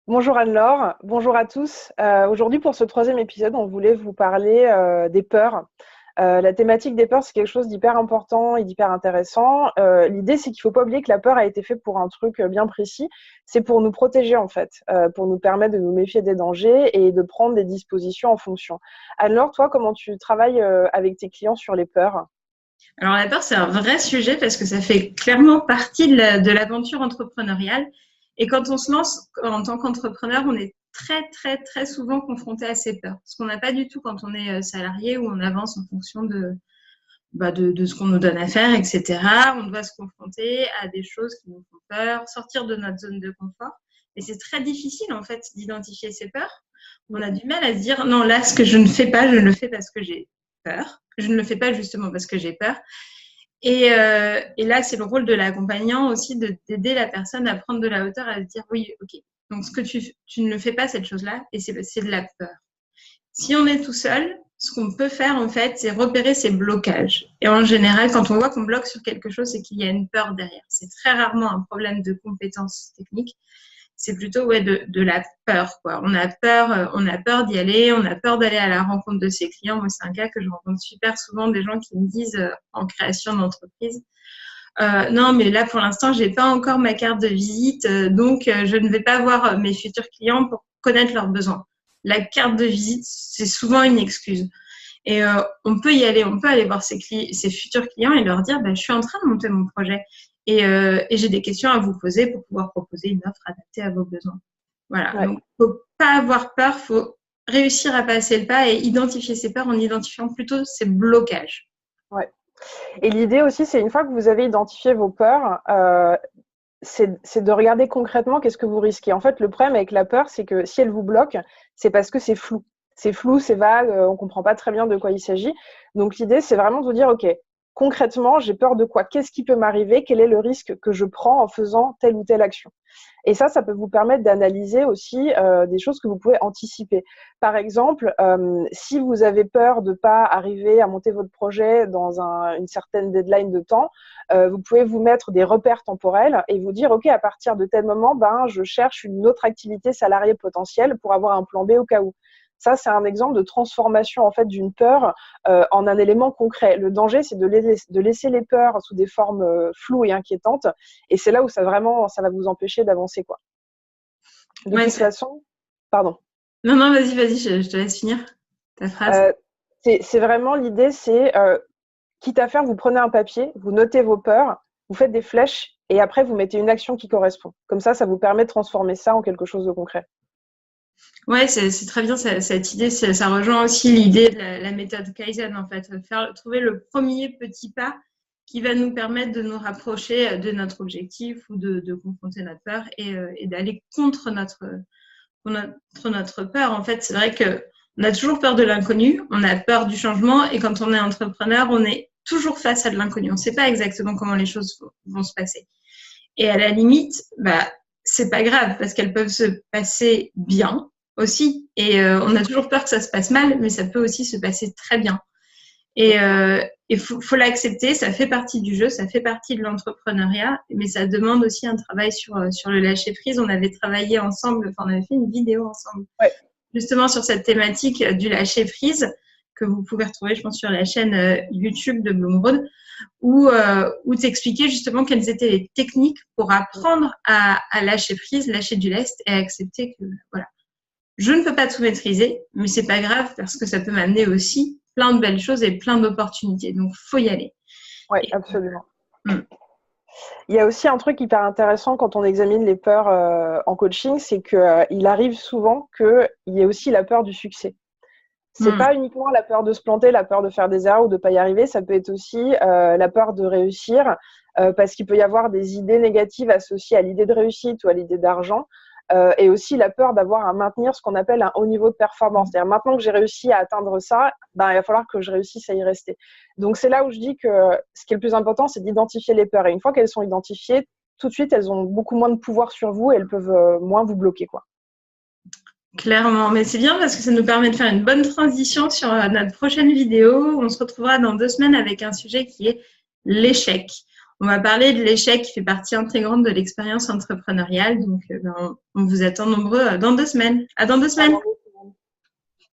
Bonjour Anne-Laure, bonjour à tous. Aujourd'hui, pour ce troisième épisode, on voulait vous parler des peurs. La thématique des peurs, c'est quelque chose d'hyper important et d'hyper intéressant. L'idée, c'est qu'il ne faut pas oublier que la peur a été faite pour un truc bien précis. C'est pour nous protéger, en fait, pour nous permettre de nous méfier des dangers et de prendre des dispositions en fonction. Anne-Laure, toi, comment tu travailles avec tes clients sur les peurs? Alors la peur, c'est un vrai sujet parce que ça fait clairement partie de l'aventure entrepreneuriale. Et quand on se lance en tant qu'entrepreneur, on est très, très, très souvent confronté à ces peurs. Ce qu'on n'a pas du tout quand on est salarié où on avance en fonction de ce qu'on nous donne à faire, etc. On doit se confronter à des choses qui nous font peur, sortir de notre zone de confort. Et c'est très difficile, en fait, d'identifier ces peurs. On a du mal à se dire, non, là, ce que je ne fais pas, je le fais parce que j'ai peur. Je ne le fais pas justement parce que j'ai peur. Et là, c'est le rôle de l'accompagnant aussi d'aider la personne à prendre de la hauteur, à se dire, oui, ok, donc ce que tu ne le fais pas, cette chose-là, et c'est de la peur. Si on est tout seul, ce qu'on peut faire, en fait, c'est repérer ses blocages. Et en général, quand on voit qu'on bloque sur quelque chose, c'est qu'il y a une peur derrière. C'est très rarement un problème de compétences techniques. C'est plutôt de la peur, quoi. On a peur d'y aller, on a peur d'aller à la rencontre de ses clients. Moi, c'est un cas que je rencontre super souvent, des gens qui me disent en création d'entreprise, non, mais là, pour l'instant, j'ai pas encore ma carte de visite, donc je ne vais pas voir mes futurs clients pour connaître leurs besoins. La carte de visite, c'est souvent une excuse. Et on peut y aller, on peut aller voir ses futurs clients et leur dire, bah, je suis en train de monter mon projet et j'ai des questions à vous poser pour pouvoir proposer une offre adaptée à vos besoins. Voilà, Ouais. donc faut pas avoir peur, faut réussir à passer le pas et identifier ses peurs en identifiant plutôt ses blocages. Ouais. Et l'idée aussi, c'est une fois que vous avez identifié vos peurs, c'est de regarder concrètement qu'est-ce que vous risquez. En fait, le problème avec la peur, c'est que si elle vous bloque, c'est parce que c'est flou. C'est flou, c'est vague, on ne comprend pas très bien de quoi il s'agit. Donc l'idée, c'est vraiment de vous dire, OK, concrètement, j'ai peur de quoi? Qu'est-ce qui peut m'arriver? Quel est le risque que je prends en faisant telle ou telle action? Et ça peut vous permettre d'analyser aussi des choses que vous pouvez anticiper. Par exemple, si vous avez peur de ne pas arriver à monter votre projet dans une certaine deadline de temps, vous pouvez vous mettre des repères temporels et vous dire, OK, à partir de tel moment, ben, je cherche une autre activité salariée potentielle pour avoir un plan B au cas où. Ça, c'est un exemple de transformation en fait d'une peur en un élément concret. Le danger, c'est de laisser les peurs sous des formes floues et inquiétantes. Et c'est là où ça va vous empêcher d'avancer, quoi. De Ouais, toute façon, pardon. non, non, vas-y, je te laisse finir ta phrase. Euh, c'est vraiment l'idée, c'est quitte à faire, vous prenez un papier, vous notez vos peurs, vous faites des flèches et après vous mettez une action qui correspond. Comme ça vous permet de transformer ça en quelque chose de concret. Ouais, c'est très bien cette idée. Ça rejoint aussi l'idée de la méthode Kaizen, en fait. Trouver le premier petit pas qui va nous permettre de nous rapprocher de notre objectif ou de confronter notre peur et d'aller contre notre peur. En fait, c'est vrai que on a toujours peur de l'inconnu, on a peur du changement et quand on est entrepreneur, on est toujours face à de l'inconnu. On ne sait pas exactement comment les choses vont se passer. Et à la limite, bah, c'est pas grave parce qu'elles peuvent se passer bien aussi. Et on a toujours peur que ça se passe mal, mais ça peut aussi se passer très bien. Et il faut l'accepter, ça fait partie du jeu, ça fait partie de l'entrepreneuriat, mais ça demande aussi un travail sur le lâcher prise. On avait travaillé ensemble, enfin, on avait fait une vidéo ensemble, Ouais, justement sur cette thématique du lâcher prise que vous pouvez retrouver, je pense, sur la chaîne YouTube de Bloomroad, où t'expliquais justement quelles étaient les techniques pour apprendre à lâcher prise, lâcher du lest et accepter que voilà, je ne peux pas tout maîtriser, mais c'est pas grave parce que ça peut m'amener aussi plein de belles choses et plein d'opportunités. Donc faut y aller. ouais, Et, absolument. hum, Il y a aussi un truc hyper intéressant quand on examine les peurs en coaching, c'est qu'il arrive souvent qu'il y ait aussi la peur du succès. C'est hum, pas uniquement la peur de se planter, la peur de faire des erreurs ou de pas y arriver, ça peut être aussi la peur de réussir, parce qu'il peut y avoir des idées négatives associées à l'idée de réussite ou à l'idée d'argent, et aussi la peur d'avoir à maintenir ce qu'on appelle un haut niveau de performance. C'est-à-dire maintenant que j'ai réussi à atteindre ça, ben, il va falloir que je réussisse à y rester. Donc c'est là où je dis que ce qui est le plus important, c'est d'identifier les peurs. Et une fois qu'elles sont identifiées, tout de suite, elles ont beaucoup moins de pouvoir sur vous et elles peuvent moins vous bloquer, quoi. clairement. Mais c'est bien parce que ça nous permet de faire une bonne transition sur notre prochaine vidéo. On se retrouvera dans 2 semaines avec un sujet qui est l'échec. On va parler de l'échec qui fait partie intégrante de l'expérience entrepreneuriale. Donc, on vous attend nombreux dans 2 semaines. À dans 2 semaines.